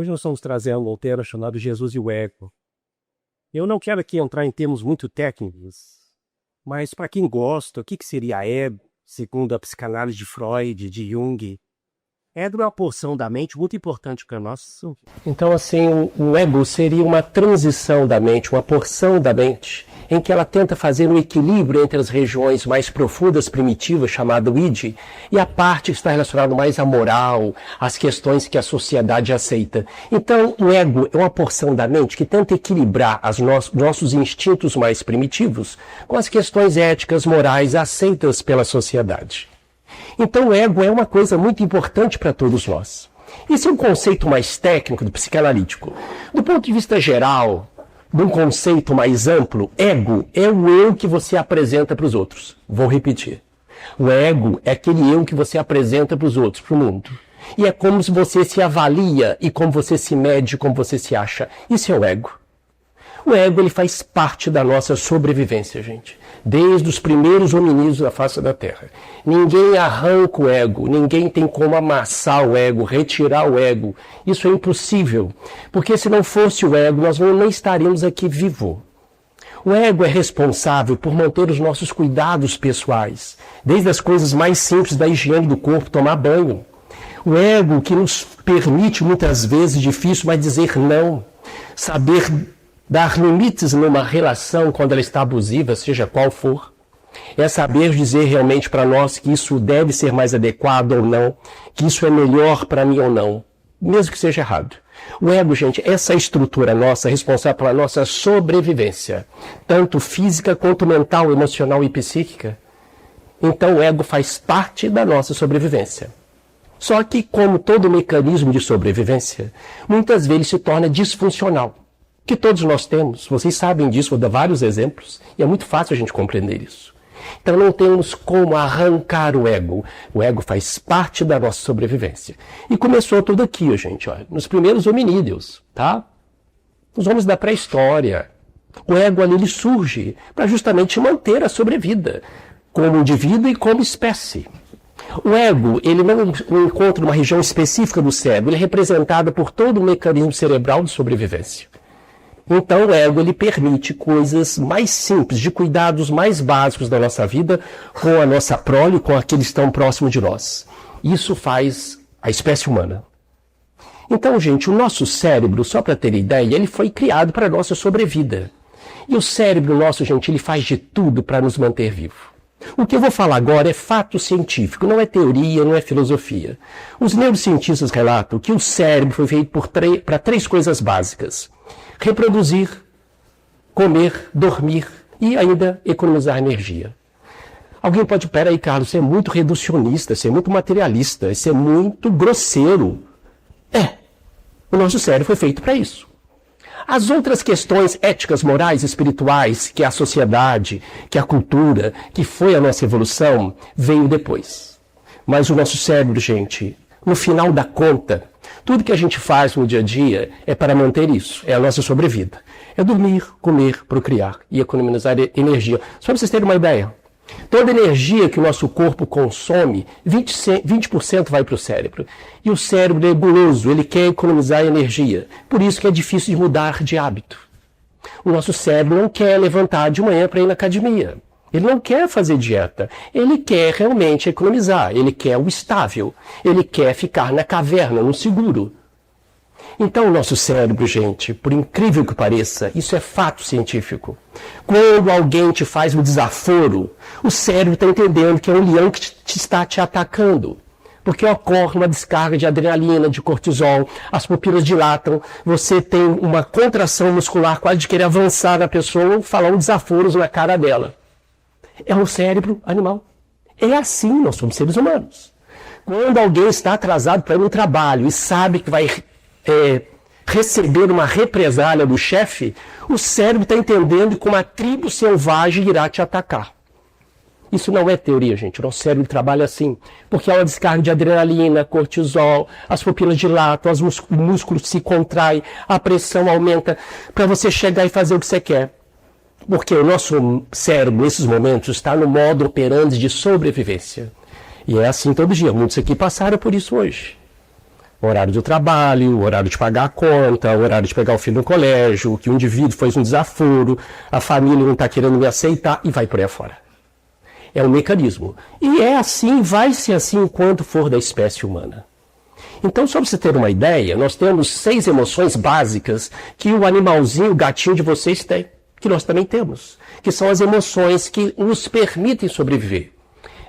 Hoje nós vamos trazer um tema chamado Jesus e o Ego. Eu não quero aqui entrar em termos muito técnicos, mas para quem gosta, o que seria ego, segundo a psicanálise de Freud, de Jung? Ego é uma porção da mente muito importante para nós. Então, assim, o ego seria uma transição da mente, uma porção da mente, em que ela tenta fazer um equilíbrio entre as regiões mais profundas, primitivas, chamado id, e a parte que está relacionada mais à moral, às questões que a sociedade aceita. Então, o ego é uma porção da mente que tenta equilibrar nossos instintos mais primitivos com as questões éticas, morais, aceitas pela sociedade. Então, o ego é uma coisa muito importante para todos nós. Esse é um conceito mais técnico do psicanalítico. Do ponto de vista geral, de um conceito mais amplo, ego é o eu que você apresenta para os outros. Vou repetir. O ego é aquele eu que você apresenta para os outros, para o mundo. E é como se você se avalia e como você se mede, como você se acha. Isso é o ego. O ego, ele faz parte da nossa sobrevivência, gente. Desde os primeiros hominídeos da face da Terra. Ninguém arranca o ego, ninguém tem como amassar o ego, retirar o ego. Isso é impossível, porque se não fosse o ego, nós não estaríamos aqui vivos. O ego é responsável por manter os nossos cuidados pessoais, desde as coisas mais simples da higiene do corpo, tomar banho. O ego que nos permite, muitas vezes, difícil, mas dizer não, saber dar limites numa relação quando ela está abusiva, seja qual for. É saber dizer realmente para nós que isso deve ser mais adequado ou não, que isso é melhor para mim ou não, mesmo que seja errado. O ego, gente, essa estrutura nossa é responsável pela nossa sobrevivência, tanto física quanto mental, emocional e psíquica. Então o ego faz parte da nossa sobrevivência. Só que, como todo mecanismo de sobrevivência, muitas vezes se torna disfuncional. Que todos nós temos, vocês sabem disso, vou dar vários exemplos, e é muito fácil a gente compreender isso. Então não temos como arrancar o ego. O ego faz parte da nossa sobrevivência. E começou tudo aqui, gente, ó, nos primeiros hominídeos, tá? Os homens da pré-história. O ego ali ele surge para justamente manter a sobrevida, como indivíduo e como espécie. O ego, ele não encontra uma região específica do cérebro, ele é representado por todo o mecanismo cerebral de sobrevivência. Então o ego ele permite coisas mais simples, de cuidados mais básicos da nossa vida, com a nossa prole, com aqueles que estão próximos de nós. Isso faz a espécie humana. Então, gente, o nosso cérebro, só para ter ideia, ele foi criado para a nossa sobrevida. E o cérebro nosso, gente, ele faz de tudo para nos manter vivos. O que eu vou falar agora é fato científico, não é teoria, não é filosofia. Os neurocientistas relatam que o cérebro foi feito para três coisas básicas: reproduzir, comer, dormir e ainda economizar energia. Alguém pode, peraí, Carlos, você é muito reducionista, você é muito materialista, você é muito grosseiro. O nosso cérebro foi feito para isso. As outras questões éticas, morais, espirituais, que a sociedade, que a cultura, que foi a nossa evolução, veio depois. Mas o nosso cérebro, gente, no final da conta, tudo que a gente faz no dia a dia é para manter isso, é a nossa sobrevida. É dormir, comer, procriar e economizar energia. Só para vocês terem uma ideia, toda energia que o nosso corpo consome, 20% vai para o cérebro. E o cérebro é guloso, ele quer economizar energia. Por isso que é difícil de mudar de hábito. O nosso cérebro não quer levantar de manhã para ir na academia. Ele não quer fazer dieta, ele quer realmente economizar, ele quer o estável, ele quer ficar na caverna, no seguro. Então o nosso cérebro, gente, por incrível que pareça, isso é fato científico. Quando alguém te faz um desaforo, o cérebro está entendendo que é um leão que está te atacando. Porque ocorre uma descarga de adrenalina, de cortisol, as pupilas dilatam, você tem uma contração muscular quase de querer avançar na pessoa ou falar um desaforo na cara dela. É um cérebro animal. É assim, nós somos seres humanos. Quando alguém está atrasado para ir no trabalho e sabe que vai receber uma represália do chefe, o cérebro está entendendo que uma tribo selvagem irá te atacar. Isso não é teoria, gente. O nosso cérebro trabalha assim. Porque há uma descarga de adrenalina, cortisol, as pupilas dilatam, os músculos se contraem, a pressão aumenta para você chegar e fazer o que você quer. Porque o nosso cérebro, nesses momentos, está no modo operandi de sobrevivência. E é assim todo dia. Muitos aqui passaram por isso hoje. O horário do trabalho, o horário de pagar a conta, o horário de pegar o filho no colégio, que o indivíduo fez um desaforo, a família não está querendo me aceitar e vai por aí afora. É um mecanismo. E é assim, vai ser assim enquanto for da espécie humana. Então, só para você ter uma ideia, nós temos 6 emoções básicas que o animalzinho, o gatinho de vocês tem, que nós também temos, que são as emoções que nos permitem sobreviver.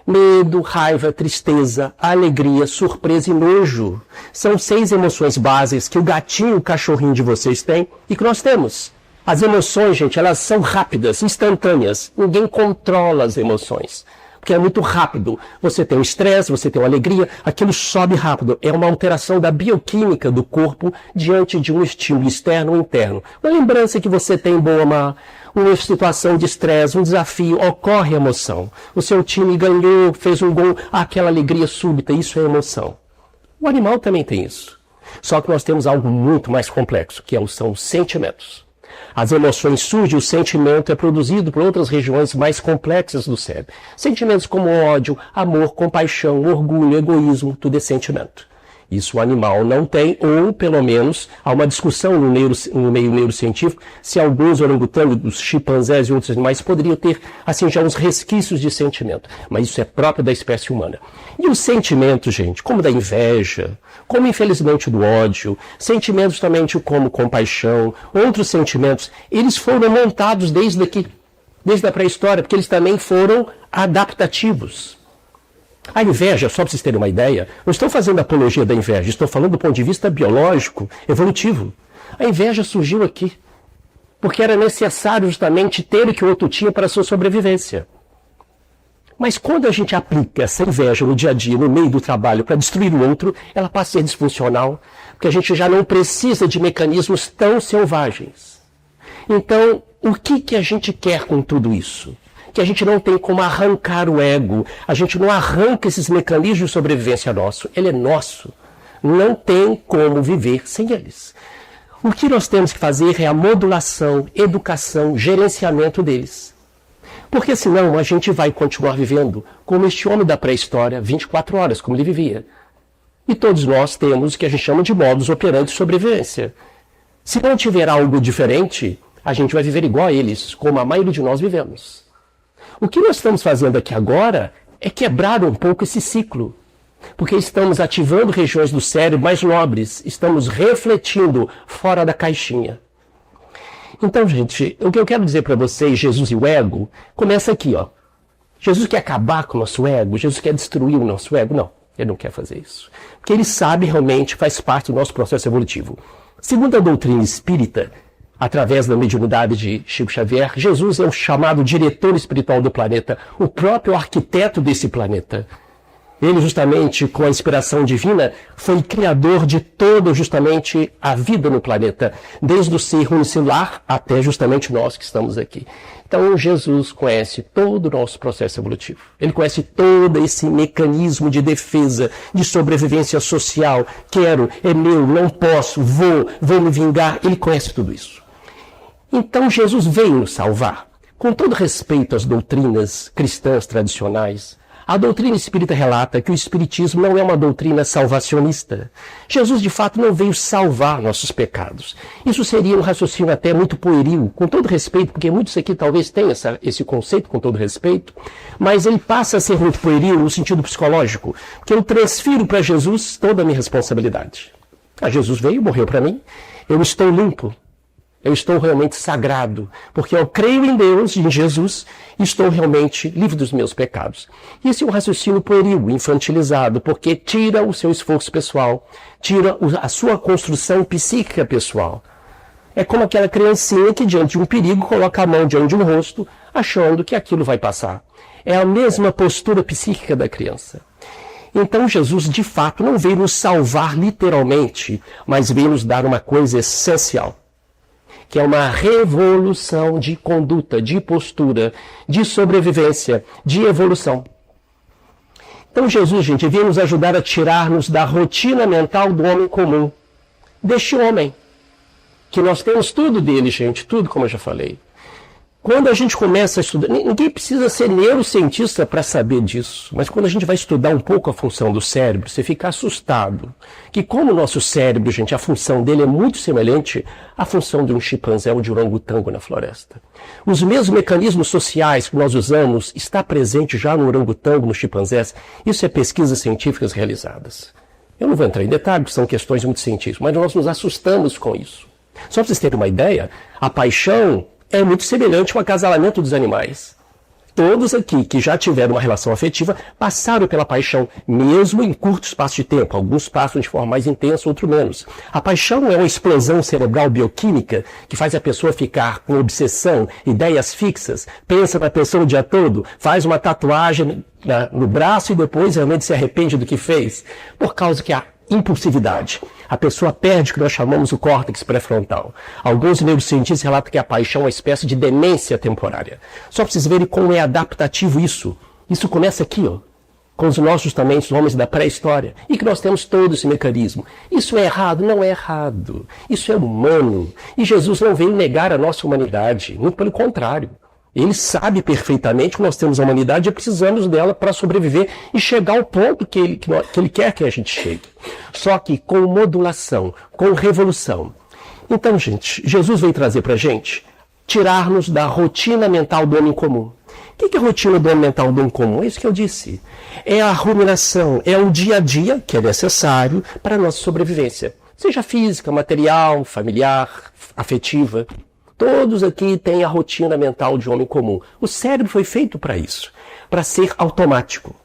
Medo, raiva, tristeza, alegria, surpresa e nojo. São 6 emoções básicas que o gatinho, o cachorrinho de vocês tem e que nós temos. As emoções, gente, elas são rápidas, instantâneas. Ninguém controla as emoções, porque é muito rápido. Você tem o estresse, você tem a alegria, aquilo sobe rápido. É uma alteração da bioquímica do corpo diante de um estímulo externo ou interno. Uma lembrança que você tem boa, uma situação de estresse, um desafio, ocorre emoção. O seu time ganhou, fez um gol, aquela alegria súbita, isso é emoção. O animal também tem isso. Só que nós temos algo muito mais complexo, que são os sentimentos. As emoções surgem, o sentimento é produzido por outras regiões mais complexas do cérebro. Sentimentos como ódio, amor, compaixão, orgulho, egoísmo, tudo é sentimento. Isso o animal não tem, ou pelo menos há uma discussão no meio neurocientífico se alguns orangotangos, chimpanzés e outros animais poderiam ter assim já uns resquícios de sentimento. Mas isso é próprio da espécie humana. E os sentimentos, gente, como da inveja, como infelizmente do ódio, sentimentos também como compaixão, outros sentimentos, eles foram montados desde a pré-história, porque eles também foram adaptativos. A inveja, só para vocês terem uma ideia, não estou fazendo apologia da inveja, estou falando do ponto de vista biológico, evolutivo. A inveja surgiu aqui, porque era necessário justamente ter o que o outro tinha para a sua sobrevivência. Mas quando a gente aplica essa inveja no dia a dia, no meio do trabalho, para destruir o outro, ela passa a ser disfuncional, porque a gente já não precisa de mecanismos tão selvagens. Então, o que a gente quer com tudo isso? Que a gente não tem como arrancar o ego, a gente não arranca esses mecanismos de sobrevivência nosso, ele é nosso. Não tem como viver sem eles. O que nós temos que fazer é a modulação, educação, gerenciamento deles. Porque senão a gente vai continuar vivendo como este homem da pré-história, 24 horas, como ele vivia. E todos nós temos o que a gente chama de modus operandi de sobrevivência. Se não tiver algo diferente, a gente vai viver igual a eles, como a maioria de nós vivemos. O que nós estamos fazendo aqui agora é quebrar um pouco esse ciclo, porque estamos ativando regiões do cérebro mais nobres, estamos refletindo fora da caixinha. Então, gente, o que eu quero dizer para vocês, Jesus e o ego, começa aqui, ó. Jesus quer acabar com o nosso ego? Jesus quer destruir o nosso ego? Não, ele não quer fazer isso. Porque ele sabe realmente, faz parte do nosso processo evolutivo. Segundo a doutrina espírita, através da mediunidade de Chico Xavier, Jesus é o chamado diretor espiritual do planeta, o próprio arquiteto desse planeta. Ele, justamente, com a inspiração divina, foi criador de toda, justamente, a vida no planeta, desde o ser unicelular até, justamente, nós que estamos aqui. Então, Jesus conhece todo o nosso processo evolutivo. Ele conhece todo esse mecanismo de defesa, de sobrevivência social. Quero, é meu, não posso, vou me vingar. Ele conhece tudo isso. Então, Jesus veio nos salvar. Com todo respeito às doutrinas cristãs tradicionais, a doutrina espírita relata que o espiritismo não é uma doutrina salvacionista. Jesus, de fato, não veio salvar nossos pecados. Isso seria um raciocínio até muito pueril, com todo respeito, porque muitos aqui talvez tenham esse conceito, com todo respeito, mas ele passa a ser muito pueril no sentido psicológico, porque eu transfiro para Jesus toda a minha responsabilidade. Jesus veio, morreu para mim, eu estou limpo. Eu estou realmente sagrado, porque eu creio em Deus, em Jesus, e estou realmente livre dos meus pecados. Esse é um raciocínio pueril, infantilizado, porque tira o seu esforço pessoal, tira a sua construção psíquica pessoal. É como aquela criancinha que, diante de um perigo, coloca a mão diante de um rosto, achando que aquilo vai passar. É a mesma postura psíquica da criança. Então Jesus, de fato, não veio nos salvar literalmente, mas veio nos dar uma coisa essencial, que é uma revolução de conduta, de postura, de sobrevivência, de evolução. Então Jesus, gente, veio nos ajudar a tirar-nos da rotina mental do homem comum, deste homem, que nós temos tudo dele, gente, tudo como eu já falei. Quando a gente começa a estudar, ninguém precisa ser neurocientista para saber disso, mas quando a gente vai estudar um pouco a função do cérebro, você fica assustado. Que como o nosso cérebro, gente, a função dele é muito semelhante à função de um chimpanzé ou de um orangotango na floresta. Os mesmos mecanismos sociais que nós usamos está presente já no orangotango, nos chimpanzés. Isso é pesquisas científicas realizadas. Eu não vou entrar em detalhes, são questões muito científicas, mas nós nos assustamos com isso. Só para vocês terem uma ideia, a paixão é muito semelhante ao acasalamento dos animais. Todos aqui que já tiveram uma relação afetiva passaram pela paixão, mesmo em curto espaço de tempo. Alguns passam de forma mais intensa, outros menos. A paixão é uma explosão cerebral bioquímica que faz a pessoa ficar com obsessão, ideias fixas, pensa na pessoa o dia todo, faz uma tatuagem no braço e depois realmente se arrepende do que fez, por causa que a impulsividade. A pessoa perde o que nós chamamos o córtex pré-frontal. Alguns neurocientistas relatam que a paixão é uma espécie de demência temporária. Só para vocês verem como é adaptativo isso. Isso começa aqui, ó, com os nossos também, os homens da pré-história. E que nós temos todo esse mecanismo. Isso é errado? Não é errado. Isso é humano. E Jesus não veio negar a nossa humanidade. Muito pelo contrário. Ele sabe perfeitamente que nós temos a humanidade e precisamos dela para sobreviver e chegar ao ponto que ele quer que a gente chegue. Só que com modulação, com revolução. Então, gente, Jesus veio trazer para a gente, tirar-nos da rotina mental do homem comum. O que é a rotina do homem mental do homem comum? É isso que eu disse. É a ruminação, é o dia a dia que é necessário para a nossa sobrevivência. Seja física, material, familiar, afetiva. Todos aqui têm a rotina mental de homem comum. O cérebro foi feito para isso, para ser automático.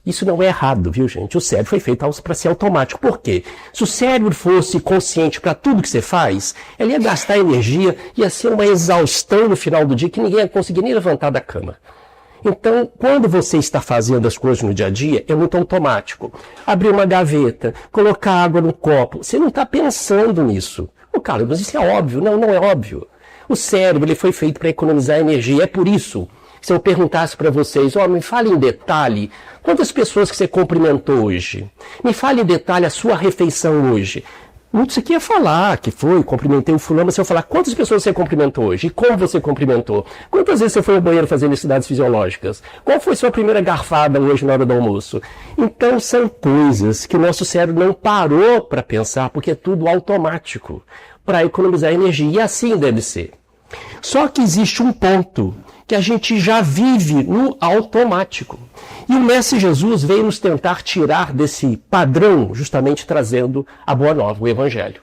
Isso não é errado, viu, gente? O cérebro foi feito para ser automático. Por quê? Se o cérebro fosse consciente para tudo que você faz, ele ia gastar energia, ia ser uma exaustão no final do dia que ninguém ia conseguir nem levantar da cama. Então, quando você está fazendo as coisas no dia a dia, é muito automático. Abrir uma gaveta, colocar água no copo, você não está pensando nisso. Carlos, mas isso é óbvio. Não, não é óbvio. O cérebro ele foi feito para economizar energia. É por isso, se eu perguntasse para vocês, me fale em detalhe, quantas pessoas que você cumprimentou hoje? Me fale em detalhe a sua refeição hoje. Muitos aqui ia falar que cumprimentei o fulano, mas se eu falar quantas pessoas você cumprimentou hoje e como você cumprimentou, quantas vezes você foi ao banheiro fazer necessidades fisiológicas, qual foi sua primeira garfada hoje na hora do almoço? Então são coisas que o nosso cérebro não parou para pensar, porque é tudo automático, para economizar energia, e assim deve ser. Só que existe um ponto que a gente já vive no automático. E o Mestre Jesus veio nos tentar tirar desse padrão, justamente trazendo a Boa Nova, o Evangelho.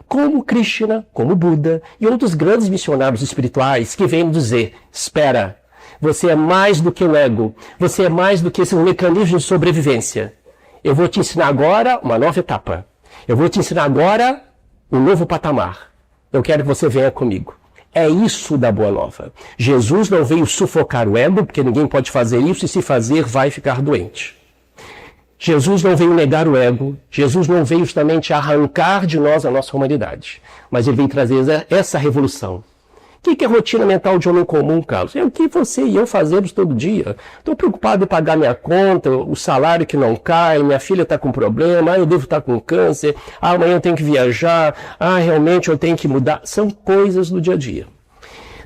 Como Krishna, como Buda e outros grandes missionários espirituais que vêm dizer, espera, você é mais do que o ego, você é mais do que esse mecanismo de sobrevivência. Eu vou te ensinar agora uma nova etapa. Eu vou te ensinar agora um novo patamar. Eu quero que você venha comigo. É isso da Boa Nova. Jesus não veio sufocar o ego, porque ninguém pode fazer isso, e se fazer, vai ficar doente. Jesus não veio negar o ego, Jesus não veio justamente arrancar de nós a nossa humanidade, mas ele veio trazer essa revolução. O que é a rotina mental de homem comum, Carlos? É o que você e eu fazemos todo dia. Estou preocupado em pagar minha conta, o salário que não cai, minha filha está com problema, eu devo estar com câncer, amanhã eu tenho que viajar, realmente eu tenho que mudar. São coisas do dia a dia.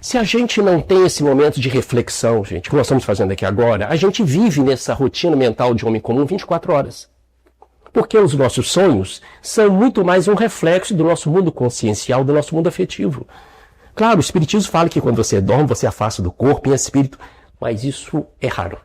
Se a gente não tem esse momento de reflexão, gente, que nós estamos fazendo aqui agora, a gente vive nessa rotina mental de homem comum 24 horas. Porque os nossos sonhos são muito mais um reflexo do nosso mundo consciencial, do nosso mundo afetivo. Claro, o Espiritismo fala que quando você dorme, você afasta do corpo e espírito, mas isso é raro,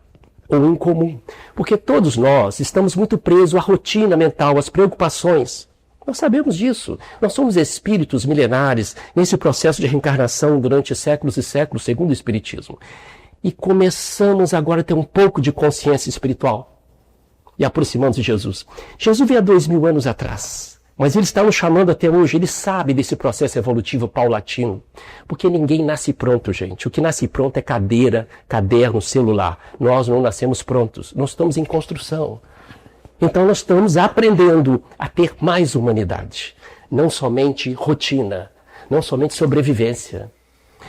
ou incomum, porque todos nós estamos muito presos à rotina mental, às preocupações. Nós sabemos disso. Nós somos espíritos milenares nesse processo de reencarnação durante séculos e séculos, segundo o Espiritismo. E começamos agora a ter um pouco de consciência espiritual e aproximamos de Jesus. Jesus veio há 2000 anos atrás. Mas ele está nos chamando até hoje, ele sabe desse processo evolutivo paulatino. Porque ninguém nasce pronto, gente. O que nasce pronto é cadeira, caderno, celular. Nós não nascemos prontos, nós estamos em construção. Então nós estamos aprendendo a ter mais humanidade. Não somente rotina, não somente sobrevivência.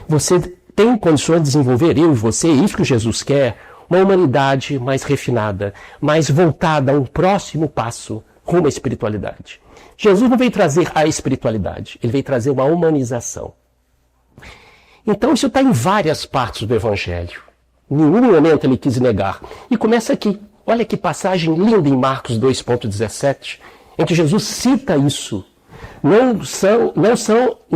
Você tem condições de desenvolver, eu e você, é isso que Jesus quer, uma humanidade mais refinada, mais voltada a um próximo passo rumo à espiritualidade. Jesus não veio trazer a espiritualidade, ele veio trazer uma humanização. Então isso está em várias partes do Evangelho. Em nenhum momento ele quis negar. E começa aqui. Olha que passagem linda em Marcos 2,17, em que Jesus cita isso. Os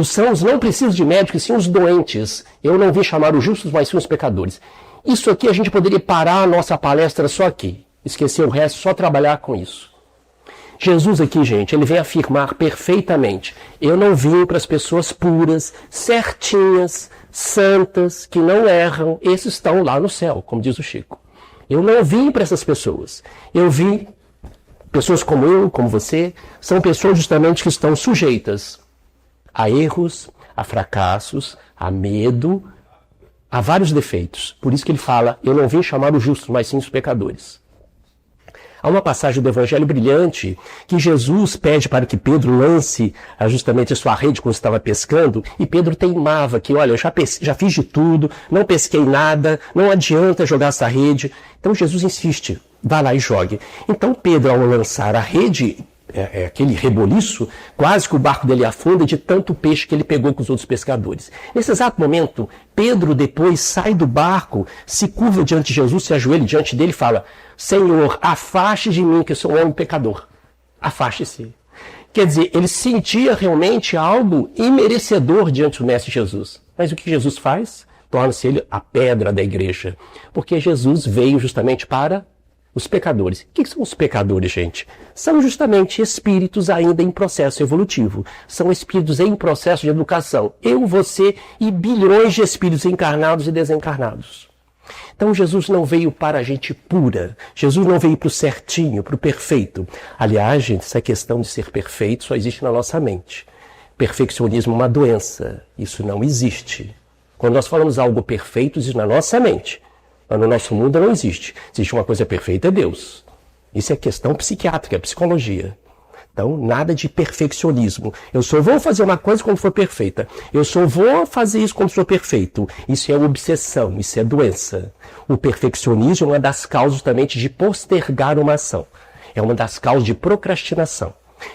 sãos não precisam de médicos, sim os doentes. Eu não vim chamar os justos, mas sim os pecadores. Isso aqui a gente poderia parar a nossa palestra só aqui. Esquecer o resto, só trabalhar com isso. Jesus aqui, gente, ele vem afirmar perfeitamente: eu não vim para as pessoas puras, certinhas, santas, que não erram, esses estão lá no céu, como diz o Chico. Eu não vim para essas pessoas. Eu vim, pessoas como eu, como você, são pessoas justamente que estão sujeitas a erros, a fracassos, a medo, a vários defeitos. Por isso que ele fala: eu não vim chamar os justos, mas sim os pecadores. Há uma passagem do Evangelho brilhante que Jesus pede para que Pedro lance justamente a sua rede quando estava pescando, e Pedro teimava que, olha, eu já fiz de tudo, não pesquei nada, não adianta jogar essa rede. Então Jesus insiste: vá lá e jogue. Então Pedro, ao lançar a rede, aquele reboliço, quase que o barco dele afunda de tanto peixe que ele pegou com os outros pescadores. Nesse exato momento, Pedro depois sai do barco, se curva diante de Jesus, se ajoelha diante dele e fala: Senhor, afaste de mim, que eu sou um homem pecador. Afaste-se. Quer dizer, ele sentia realmente algo imerecedor diante do Mestre Jesus. Mas o que Jesus faz? Torna-se ele a pedra da igreja. Porque Jesus veio justamente para os pecadores. O que são os pecadores, gente? São justamente espíritos ainda em processo evolutivo. São espíritos em processo de educação. Eu, você e bilhões de espíritos encarnados e desencarnados. Então Jesus não veio para a gente pura. Jesus não veio para o certinho, para o perfeito. Aliás, gente, essa questão de ser perfeito só existe na nossa mente. Perfeccionismo é uma doença. Isso não existe. Quando nós falamos algo perfeito, existe na nossa mente. Mas no nosso mundo não existe. Existe uma coisa perfeita, é Deus. Isso é questão psiquiátrica, psicologia. Então, nada de perfeccionismo. Eu só vou fazer uma coisa quando for perfeita. Eu só vou fazer isso quando for perfeito. Isso é obsessão, isso é doença. O perfeccionismo é uma das causas também de postergar uma ação. É uma das causas de procrastinação.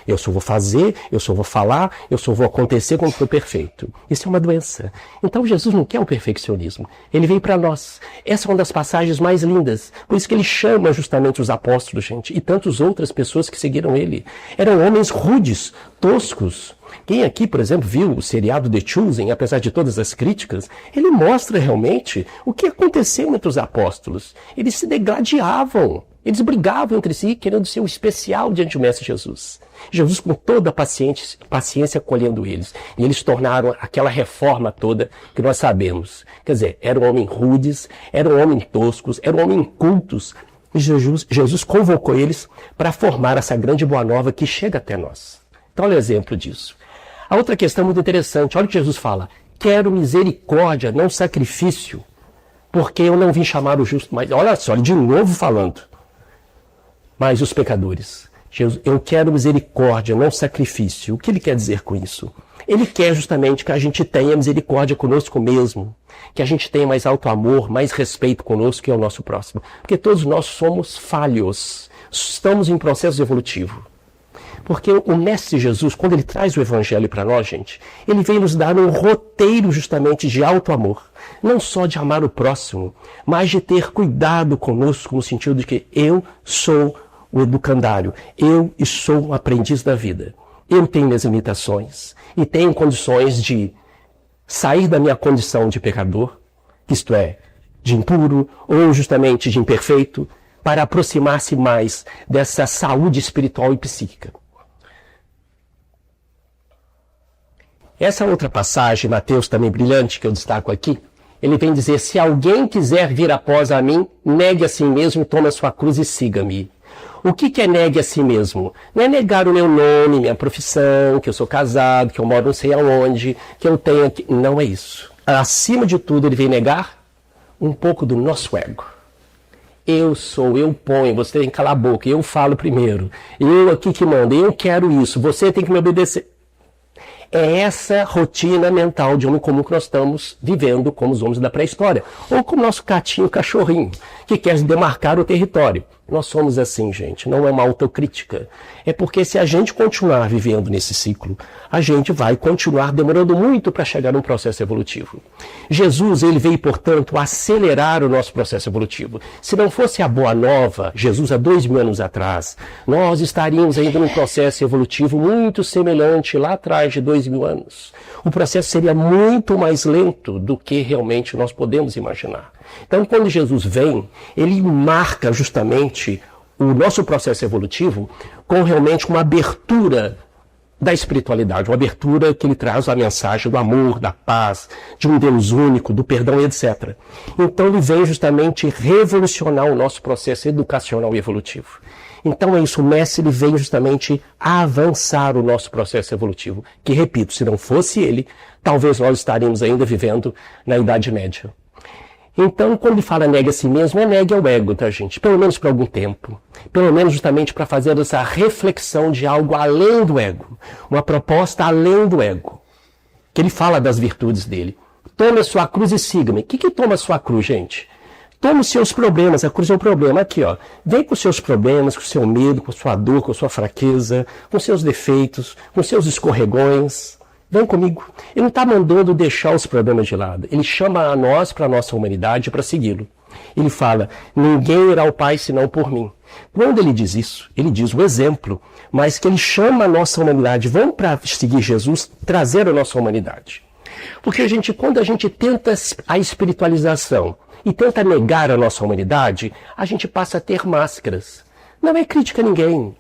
Eu só vou fazer, eu só vou falar, eu só vou acontecer quando for perfeito. Isso é uma doença. Então Jesus não quer o perfeccionismo. Ele veio para nós. Essa é uma das passagens mais lindas. Por isso que ele chama justamente os apóstolos, gente, e tantas outras pessoas que seguiram ele. Eram homens rudes, toscos. Quem aqui, por exemplo, viu o seriado The Chosen, apesar de todas as críticas, ele mostra realmente o que aconteceu entre os apóstolos. Eles se degladiavam. Eles brigavam entre si, querendo ser o especial diante do Mestre Jesus. Jesus, com toda a paciência, acolhendo eles. E eles tornaram aquela reforma toda que nós sabemos. Quer dizer, eram homens rudes, eram homens toscos, eram homens incultos. E Jesus convocou eles para formar essa grande boa nova que chega até nós. Então, olha o exemplo disso. A outra questão muito interessante, olha o que Jesus fala: quero misericórdia, não sacrifício, porque eu não vim chamar o justo. Mas olha só, de novo falando. Mas os pecadores. Eu quero misericórdia, não sacrifício. O que ele quer dizer com isso? Ele quer justamente que a gente tenha misericórdia conosco mesmo. Que a gente tenha mais alto amor, mais respeito conosco e ao nosso próximo. Porque todos nós somos falhos. Estamos em processo evolutivo. Porque o Mestre Jesus, quando ele traz o Evangelho para nós, gente, ele vem nos dar um roteiro justamente de alto amor. Não só de amar o próximo, mas de ter cuidado conosco no sentido de que eu sou o educandário, eu sou um aprendiz da vida. Eu tenho minhas limitações e tenho condições de sair da minha condição de pecador, isto é, de impuro ou justamente de imperfeito, para aproximar-se mais dessa saúde espiritual e psíquica. Essa outra passagem, Mateus também brilhante, que eu destaco aqui, ele vem dizer: se alguém quiser vir após a mim, negue a si mesmo, tome a sua cruz e siga-me. O que é negue a si mesmo? Não é negar o meu nome, minha profissão, que eu sou casado, que eu moro não sei aonde, que eu tenho aqui. Não é isso. Acima de tudo, ele vem negar um pouco do nosso ego. Eu sou, eu ponho, você tem que calar a boca, eu falo primeiro. Eu aqui que mando, eu quero isso, você tem que me obedecer. É essa rotina mental de homem comum que nós estamos vivendo como os homens da pré-história. Ou como nosso gatinho cachorrinho, que quer demarcar o território. Nós somos assim, gente, não é uma autocrítica. É porque se a gente continuar vivendo nesse ciclo, a gente vai continuar demorando muito para chegar num processo evolutivo. Jesus, ele veio, portanto, acelerar o nosso processo evolutivo. Se não fosse a boa nova, Jesus há 2000 anos atrás, nós estaríamos ainda num processo evolutivo muito semelhante lá atrás de 2000 anos. O processo seria muito mais lento do que realmente nós podemos imaginar. Então, quando Jesus vem, ele marca justamente o nosso processo evolutivo com realmente uma abertura da espiritualidade, uma abertura que ele traz a mensagem do amor, da paz, de um Deus único, do perdão, etc. Então, ele vem justamente revolucionar o nosso processo educacional e evolutivo. Então é isso, o mestre ele veio justamente avançar o nosso processo evolutivo, que, repito, se não fosse ele, talvez nós estaríamos ainda vivendo na Idade Média. Então, quando ele fala negue a si mesmo, é negue ao ego, tá, gente? Pelo menos por algum tempo. Pelo menos justamente para fazer essa reflexão de algo além do ego. Uma proposta além do ego. Que ele fala das virtudes dele. Tome a sua cruz e siga-me. O que toma a sua cruz, gente? Toma os seus problemas, a cruz é um problema. Aqui, ó. Vem com os seus problemas, com o seu medo, com a sua dor, com a sua fraqueza, com os seus defeitos, com os seus escorregões. Vem comigo. Ele não está mandando deixar os problemas de lado. Ele chama a nós, para a nossa humanidade, para segui-lo. Ele fala, ninguém irá ao Pai senão por mim. Quando ele diz isso, ele diz o exemplo, mas que ele chama a nossa humanidade. Vamos para seguir Jesus, trazer a nossa humanidade. Porque, quando a gente tenta a espiritualização e tenta negar a nossa humanidade, a gente passa a ter máscaras. Não é crítica a ninguém.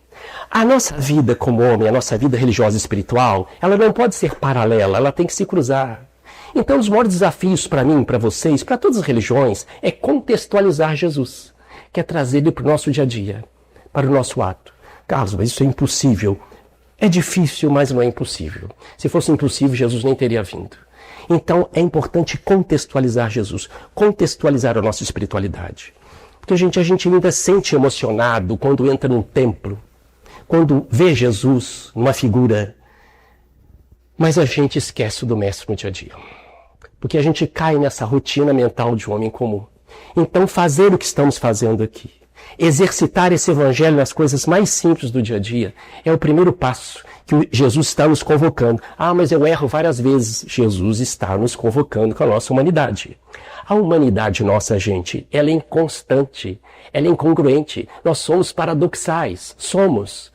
A nossa vida como homem, a nossa vida religiosa e espiritual, ela não pode ser paralela, ela tem que se cruzar. Então, os maiores desafios para mim, para vocês, para todas as religiões, é contextualizar Jesus, que é trazer ele para o nosso dia a dia, para o nosso ato. Carlos, mas isso é impossível. É difícil, mas não é impossível. Se fosse impossível, Jesus nem teria vindo. Então, é importante contextualizar Jesus, contextualizar a nossa espiritualidade. Porque, a gente ainda se sente emocionado quando entra num templo, quando vê Jesus numa figura, mas a gente esquece do mestre no dia a dia. Porque a gente cai nessa rotina mental de um homem comum. Então, fazer o que estamos fazendo aqui, exercitar esse evangelho nas coisas mais simples do dia a dia, é o primeiro passo que Jesus está nos convocando. Ah, mas eu erro várias vezes. Jesus está nos convocando com a nossa humanidade. A humanidade nossa, gente, ela é inconstante, ela é incongruente. Nós somos paradoxais, somos.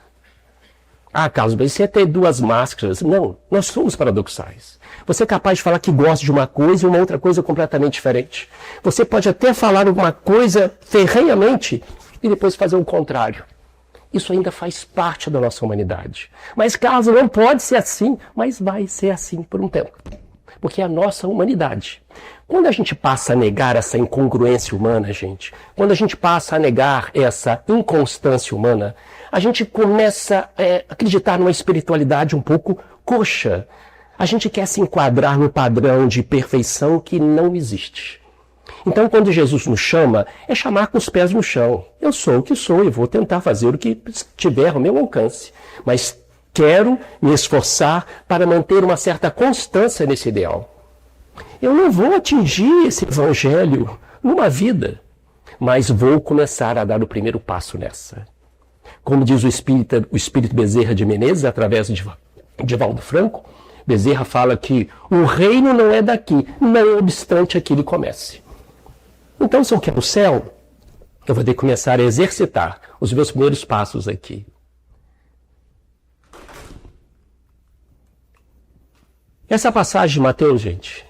Ah, Carlos, mas você tem duas máscaras. Não, nós somos paradoxais. Você é capaz de falar que gosta de uma coisa e uma outra coisa completamente diferente. Você pode até falar uma coisa ferrenhamente e depois fazer o contrário. Isso ainda faz parte da nossa humanidade. Mas, Carlos, não pode ser assim. Mas vai ser assim por um tempo. Porque é a nossa humanidade. Quando a gente passa a negar essa incongruência humana, gente, quando a gente passa a negar essa inconstância humana, a gente começa a acreditar numa espiritualidade um pouco coxa. A gente quer se enquadrar no padrão de perfeição que não existe. Então, quando Jesus nos chama, é chamar com os pés no chão. Eu sou o que sou e vou tentar fazer o que tiver ao meu alcance. Mas quero me esforçar para manter uma certa constância nesse ideal. Eu não vou atingir esse evangelho numa vida, mas vou começar a dar o primeiro passo nessa. Como diz o espírito Bezerra de Menezes, através de Divaldo Franco, Bezerra fala que o reino não é daqui, não obstante aqui ele comece. Então, se eu quero o céu, eu vou ter que começar a exercitar os meus primeiros passos aqui. Essa passagem de Mateus, gente,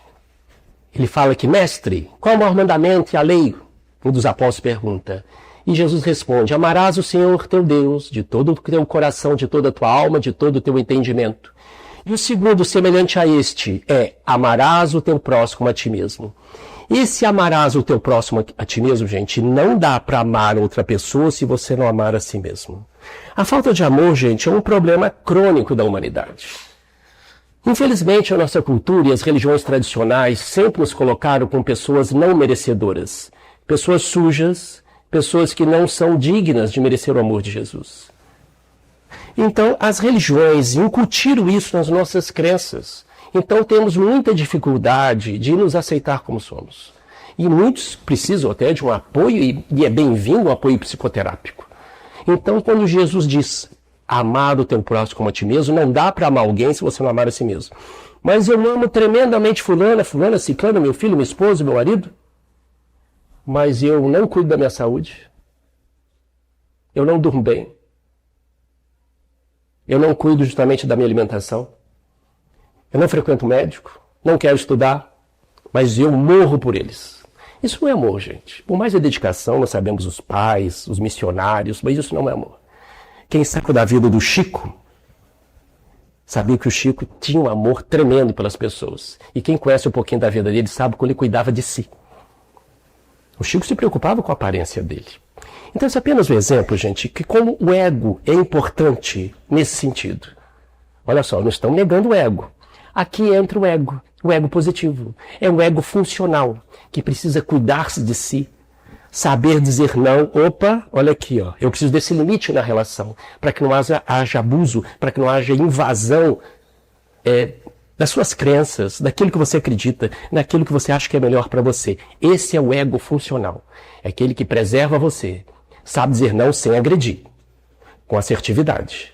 ele fala que, mestre, qual é o maior mandamento e a lei? Um dos apóstolos pergunta. E Jesus responde, amarás o Senhor teu Deus de todo o teu coração, de toda a tua alma, de todo o teu entendimento. E o segundo, semelhante a este, é amarás o teu próximo a ti mesmo. E se amarás o teu próximo a ti mesmo, gente, não dá para amar outra pessoa se você não amar a si mesmo. A falta de amor, gente, é um problema crônico da humanidade. Infelizmente, a nossa cultura e as religiões tradicionais sempre nos colocaram com pessoas não merecedoras. Pessoas sujas, pessoas que não são dignas de merecer o amor de Jesus. Então, as religiões incutiram isso nas nossas crenças. Então, temos muita dificuldade de nos aceitar como somos. E muitos precisam até de um apoio, e é bem-vindo um apoio psicoterápico. Então, quando Jesus diz, amar o teu próximo como a ti mesmo, não dá para amar alguém se você não amar a si mesmo. Mas eu amo tremendamente fulana, ciclana, meu filho, minha esposa, meu marido, mas eu não cuido da minha saúde, eu não durmo bem, eu não cuido justamente da minha alimentação, eu não frequento médico, não quero estudar, mas eu morro por eles. Isso não é amor, gente. Por mais a dedicação, nós sabemos os pais, os missionários, mas isso não é amor. Quem sabe da vida do Chico, sabia que o Chico tinha um amor tremendo pelas pessoas. E quem conhece um pouquinho da vida dele sabe como ele cuidava de si. O Chico se preocupava com a aparência dele. Então, esse é apenas um exemplo, gente, que como o ego é importante nesse sentido. Olha só, não estamos negando o ego. Aqui entra o ego positivo. É um ego funcional, que precisa cuidar-se de si, saber dizer não. Opa, olha aqui, ó, eu preciso desse limite na relação, para que não haja abuso, para que não haja invasão das suas crenças, daquilo que você acredita, daquilo que você acha que é melhor para você. Esse é o ego funcional. É aquele que preserva você, sabe dizer não sem agredir, com assertividade.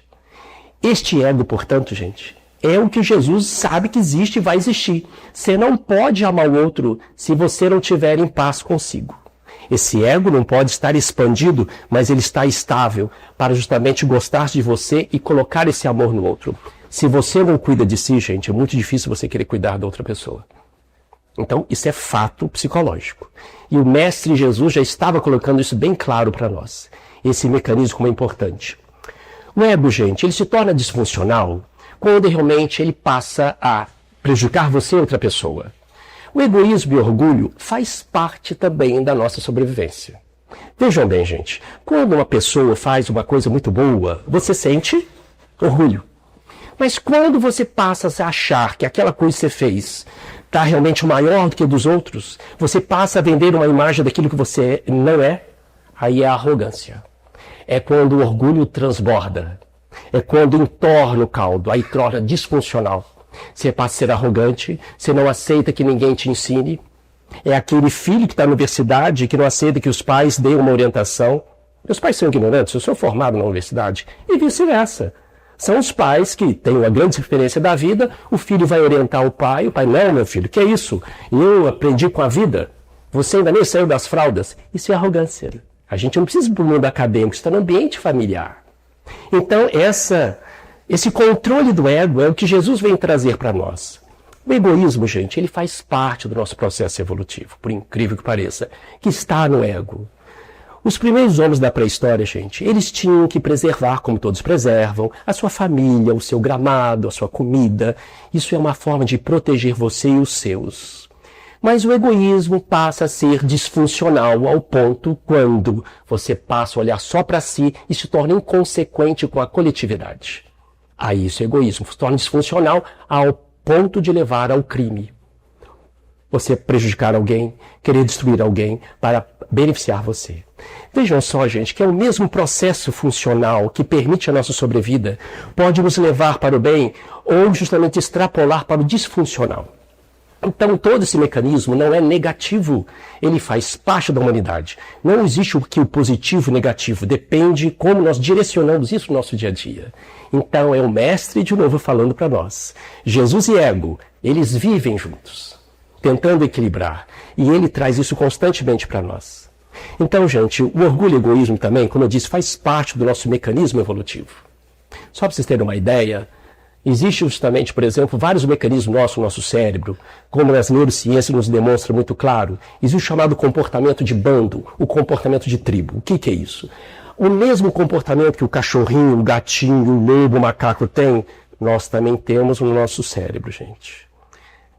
Este ego, portanto, gente, é o que Jesus sabe que existe e vai existir. Você não pode amar o outro se você não estiver em paz consigo. Esse ego não pode estar expandido, mas ele está estável para justamente gostar de você e colocar esse amor no outro. Se você não cuida de si, gente, é muito difícil você querer cuidar da outra pessoa. Então, isso é fato psicológico. E o Mestre Jesus já estava colocando isso bem claro para nós. Esse mecanismo como é importante. O ego, gente, ele se torna disfuncional quando realmente ele passa a prejudicar você e outra pessoa. O egoísmo e o orgulho faz parte também da nossa sobrevivência. Vejam bem, gente, quando uma pessoa faz uma coisa muito boa, você sente orgulho. Mas quando você passa a achar que aquela coisa que você fez está realmente maior do que a dos outros, você passa a vender uma imagem daquilo que você não é, aí é a arrogância. É quando o orgulho transborda. É quando entorna o caldo, aí torna disfuncional. Você passa a ser arrogante, você não aceita que ninguém te ensine. É aquele filho que está na universidade que não aceita que os pais deem uma orientação. Meus pais são ignorantes, eu sou formado na universidade. E vice-versa. São os pais que têm uma grande referência da vida, o filho vai orientar o pai não, meu filho, que é isso? Eu aprendi com a vida, você ainda nem saiu das fraldas. Isso é arrogância. A gente não precisa ir para o mundo acadêmico, está no ambiente familiar. Então, esse controle do ego é o que Jesus vem trazer para nós. O egoísmo, gente, ele faz parte do nosso processo evolutivo, por incrível que pareça, que está no ego. Os primeiros homens da pré-história, gente, eles tinham que preservar, como todos preservam, a sua família, o seu gramado, a sua comida. Isso é uma forma de proteger você e os seus. Mas o egoísmo passa a ser disfuncional ao ponto quando você passa a olhar só para si e se torna inconsequente com a coletividade. Aí isso é egoísmo, se torna disfuncional ao ponto de levar ao crime. Você prejudicar alguém, querer destruir alguém para beneficiar você. Vejam só, gente, que é o mesmo processo funcional que permite a nossa sobrevida, pode nos levar para o bem ou justamente extrapolar para o disfuncional. Então, todo esse mecanismo não é negativo, ele faz parte da humanidade. Não existe o positivo e o negativo, depende como nós direcionamos isso no nosso dia a dia. Então, é o Mestre, de novo, falando para nós. Jesus e ego, eles vivem juntos, tentando equilibrar, e ele traz isso constantemente para nós. Então, gente, o orgulho e o egoísmo também, como eu disse, faz parte do nosso mecanismo evolutivo. Só para vocês terem uma ideia, existe justamente, por exemplo, vários mecanismos no nosso cérebro, como as neurociências nos demonstram muito claro. Existe o chamado comportamento de bando, o comportamento de tribo. O que é isso? O mesmo comportamento que o cachorrinho, o gatinho, o lobo, o macaco tem, nós também temos no nosso cérebro, gente.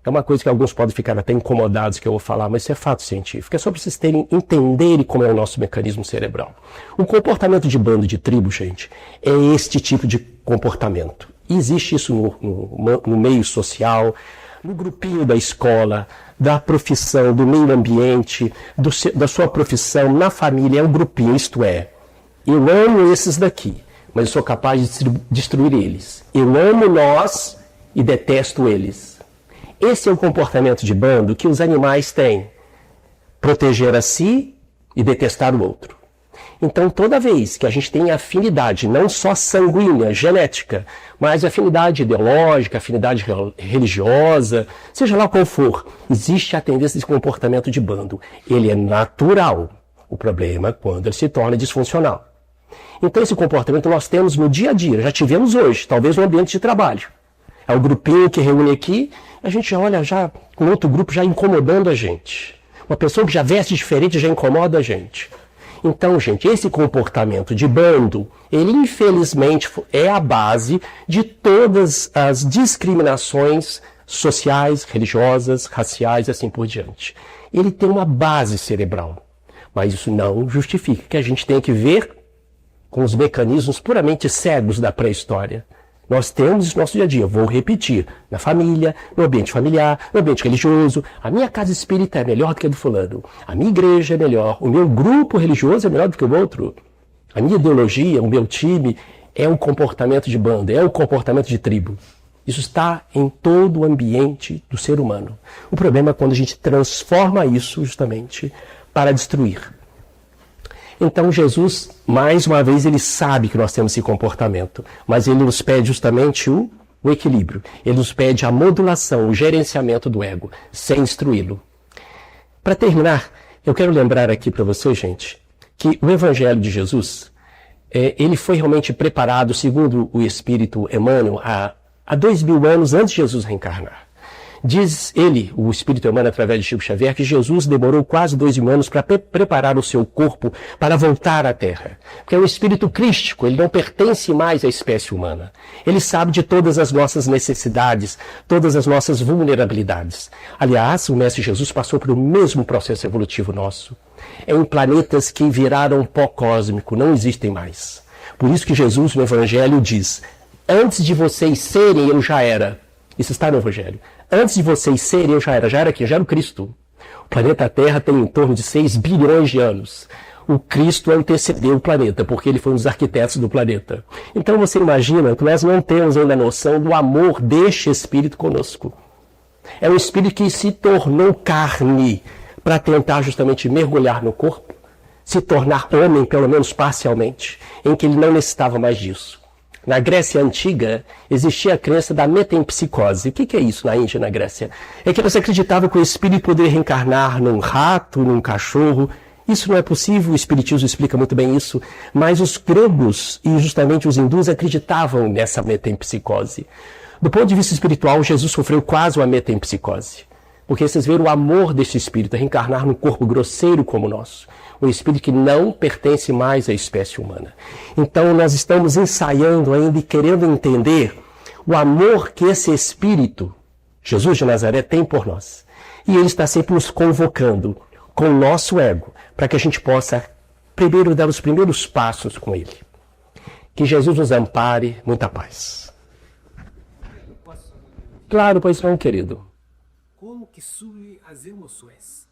É uma coisa que alguns podem ficar até incomodados que eu vou falar, mas isso é fato científico. É só para vocês entenderem como é o nosso mecanismo cerebral. O comportamento de bando, de tribo, gente, é este tipo de comportamento. E existe isso no meio social, no grupinho da escola, da profissão, do meio ambiente, da sua profissão, na família, é um grupinho, isto é, eu amo esses daqui, mas eu sou capaz de destruir eles. Eu amo nós e detesto eles. Esse é o comportamento de bando que os animais têm. proteger a si e detestar o outro. Então, toda vez que a gente tem afinidade, não só sanguínea, genética, mas afinidade ideológica, afinidade religiosa, seja lá qual for, existe a tendência de comportamento de bando. Ele é natural. O problema é quando ele se torna disfuncional. Então, esse comportamento nós temos no dia a dia, já tivemos hoje, talvez no ambiente de trabalho. É o grupinho que reúne aqui, a gente já olha já com outro grupo já incomodando a gente. Uma pessoa que já veste diferente já incomoda a gente. Então, gente, esse comportamento de bando, ele infelizmente é a base de todas as discriminações sociais, religiosas, raciais e assim por diante. Ele tem uma base cerebral, mas isso não justifica que a gente tenha que ver com os mecanismos puramente cegos da pré-história. Nós temos isso no nosso dia a dia, vou repetir, na família, no ambiente familiar, no ambiente religioso. A minha casa espírita é melhor do que a do fulano. A minha igreja é melhor. O meu grupo religioso é melhor do que o outro. A minha ideologia, o meu time é um comportamento de banda, é um comportamento de tribo. Isso está em todo o ambiente do ser humano. O problema é quando a gente transforma isso justamente para destruir. Então Jesus, mais uma vez, ele sabe que nós temos esse comportamento, mas ele nos pede justamente o equilíbrio. Ele nos pede a modulação, o gerenciamento do ego, sem destruí-lo. Para terminar, eu quero lembrar aqui para vocês, gente, que o Evangelho de Jesus, ele foi realmente preparado, segundo o Espírito Emmanuel, há 2000 anos antes de Jesus reencarnar. Diz ele, o Espírito Emmanuel, através de Chico Xavier, que Jesus demorou quase 2000 anos para preparar o seu corpo para voltar à Terra. Porque é um espírito crístico, ele não pertence mais à espécie humana. Ele sabe de todas as nossas necessidades, todas as nossas vulnerabilidades. Aliás, o Mestre Jesus passou pelo mesmo processo evolutivo nosso. É em planetas que viraram pó cósmico, não existem mais. Por isso que Jesus, no Evangelho, diz: antes de vocês serem, eu já era. Isso está no Evangelho. Antes de vocês serem, eu já era quem? Já era o Cristo. O planeta Terra tem em torno de 6 bilhões de anos. O Cristo antecedeu o planeta, porque ele foi um dos arquitetos do planeta. Então você imagina que nós não temos ainda a noção do amor deste Espírito conosco. É um Espírito que se tornou carne para tentar justamente mergulhar no corpo, se tornar homem, pelo menos parcialmente, em que ele não necessitava mais disso. Na Grécia Antiga, existia a crença da metempsicose. O que é isso na Índia e na Grécia? É que eles acreditavam que o espírito poderia reencarnar num rato, num cachorro. Isso não é possível, o Espiritismo explica muito bem isso, mas os gregos e justamente os hindus acreditavam nessa metempsicose. Do ponto de vista espiritual, Jesus sofreu quase uma metempsicose. Porque vocês viram o amor desse espírito a reencarnar num corpo grosseiro como o nosso. Um espírito que não pertence mais à espécie humana. Então nós estamos ensaiando ainda e querendo entender o amor que esse espírito, Jesus de Nazaré, tem por nós. E ele está sempre nos convocando com o nosso ego, para que a gente possa primeiro dar os primeiros passos com ele. Que Jesus nos ampare, muita paz. Claro, pois não, querido. Como que surgem as emoções?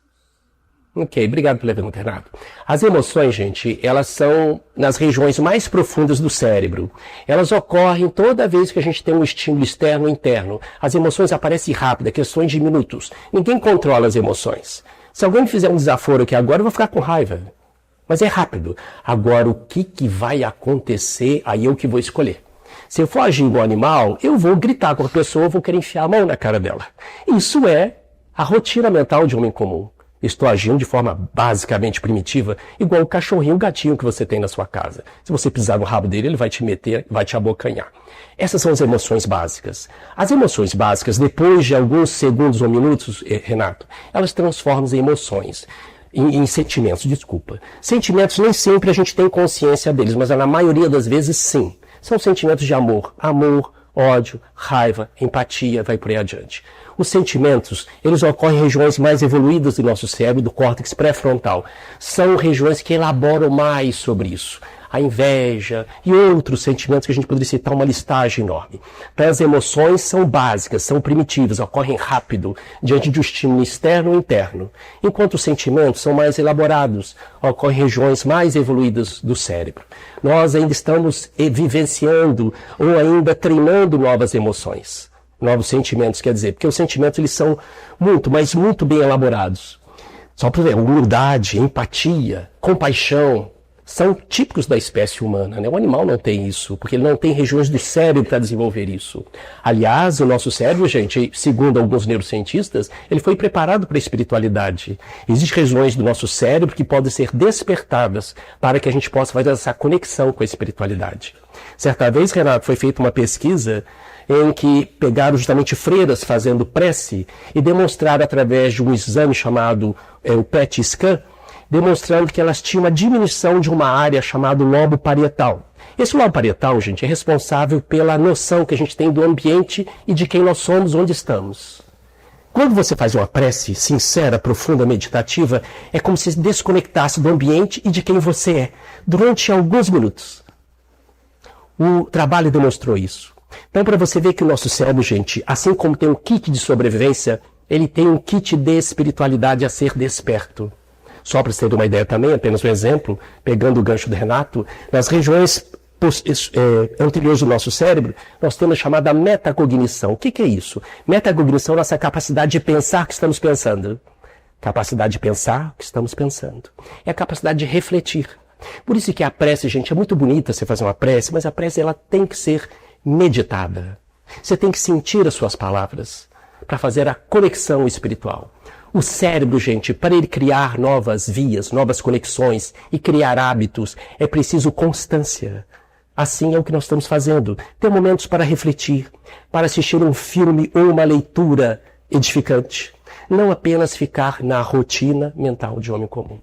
Ok, obrigado pela pergunta, Renato. As emoções, gente, elas são nas regiões mais profundas do cérebro. Elas ocorrem toda vez que a gente tem um estímulo externo ou interno. As emoções aparecem rápido, questões de minutos. Ninguém controla as emoções. Se alguém fizer um desaforo aqui agora, eu vou ficar com raiva. Mas é rápido. Agora, o que vai acontecer, aí eu que vou escolher. Se eu for agir igual animal, eu vou gritar com a pessoa, eu vou querer enfiar a mão na cara dela. Isso é a rotina mental de um homem comum. Estou agindo de forma basicamente primitiva, igual o cachorrinho, o gatinho que você tem na sua casa. Se você pisar no rabo dele, ele vai te meter, vai te abocanhar. Essas são as emoções básicas. As emoções básicas, depois de alguns segundos ou minutos, Renato, elas transformam em emoções. Em sentimentos, desculpa. Sentimentos nem sempre a gente tem consciência deles, mas na maioria das vezes sim. São sentimentos de amor, ódio, raiva, empatia, vai por aí adiante. Os sentimentos, eles ocorrem em regiões mais evoluídas do nosso cérebro, do córtex pré-frontal. São regiões que elaboram mais sobre isso. A inveja e outros sentimentos que a gente poderia citar uma listagem enorme. Então, as emoções são básicas, são primitivas, ocorrem rápido, diante de um estímulo externo ou interno. Enquanto os sentimentos são mais elaborados, ocorrem em regiões mais evoluídas do cérebro. Nós ainda estamos vivenciando ou ainda treinando novas emoções. Novos sentimentos, quer dizer, porque os sentimentos eles são muito, mas muito bem elaborados. Só para ver, humildade, empatia, compaixão, são típicos da espécie humana, né? O animal não tem isso, porque ele não tem regiões do cérebro para desenvolver isso. Aliás, o nosso cérebro, gente, segundo alguns neurocientistas, ele foi preparado para a espiritualidade. Existem regiões do nosso cérebro que podem ser despertadas para que a gente possa fazer essa conexão com a espiritualidade. Certa vez, Renato, foi feita uma pesquisa em que pegaram justamente freiras fazendo prece e demonstraram através de um exame chamado o PET scan, demonstrando que elas tinham uma diminuição de uma área chamada lobo parietal. Esse lobo parietal, gente, é responsável pela noção que a gente tem do ambiente e de quem nós somos, onde estamos. Quando você faz uma prece sincera, profunda, meditativa, é como se desconectasse do ambiente e de quem você é, durante alguns minutos. O trabalho demonstrou isso. Então, para você ver que o nosso cérebro, gente, assim como tem um kit de sobrevivência, ele tem um kit de espiritualidade a ser desperto. Só para você ter uma ideia também, apenas um exemplo, pegando o gancho do Renato, nas regiões anteriores do nosso cérebro, nós temos a chamada metacognição. O que é isso? Metacognição é a nossa capacidade de pensar o que estamos pensando. Capacidade de pensar o que estamos pensando. É a capacidade de refletir. Por isso que a prece, gente, é muito bonita você fazer uma prece, mas a prece ela tem que ser meditada. Você tem que sentir as suas palavras para fazer a conexão espiritual. O cérebro, gente, para ele criar novas vias, novas conexões e criar hábitos, é preciso constância. Assim é o que nós estamos fazendo. Ter momentos para refletir, para assistir um filme ou uma leitura edificante. Não apenas ficar na rotina mental de homem comum.